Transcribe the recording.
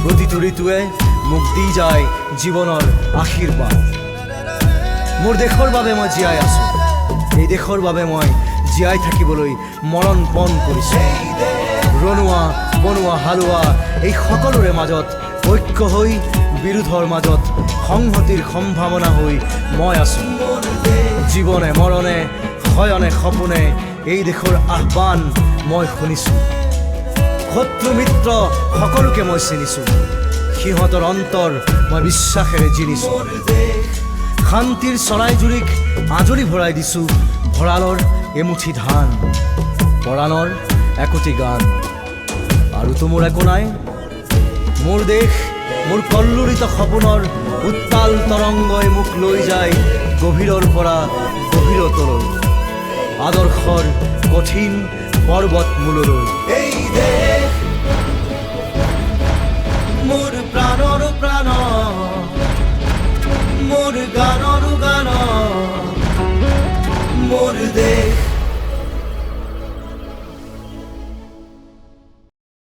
প্ৰতিটো ঋতুৱে মোক দি যায় জীৱনৰ আশীৰ্বাদ। মোৰ দেশৰ বাবে মই জীয়াই আছোঁ, এই দেশৰ বাবে মই জীয়াই থাকিবলৈ মৰণ পণ কৰিছোঁ। ৰণুৱা বনোৱা হালোৱা এই সকলোৰে মাজত ঐক্য হৈ, বিৰোধৰ মাজত সংহতিৰ সম্ভাৱনা হৈ মই আছোঁ। জীৱনে মৰণে শয়নে সপোনে এই দেশৰ আহ্বান মই শুনিছোঁ। শত্ৰু মিত্ৰ সকলোকে মই চিনিছোঁ, সিহঁতৰ অন্তৰ মই বিশ্বাসেৰে জিনিছোঁ। শান্তিৰ চৰাইজুৰিক আজৰি ভৰাই দিছোঁ, ভঁৰালৰ এমুঠি ধান, পৰাণৰ একোটি গান। আৰুতো মোৰ একো নাই, মোৰ দেশ মোৰ কল্লোলিত সপোনৰ উত্তাল তৰংগই মোক লৈ যায় গভীৰৰ পৰা গভীৰতলৈ, আদৰ্শৰ কঠিন পৰ্বতমূললৈ। এই দেশ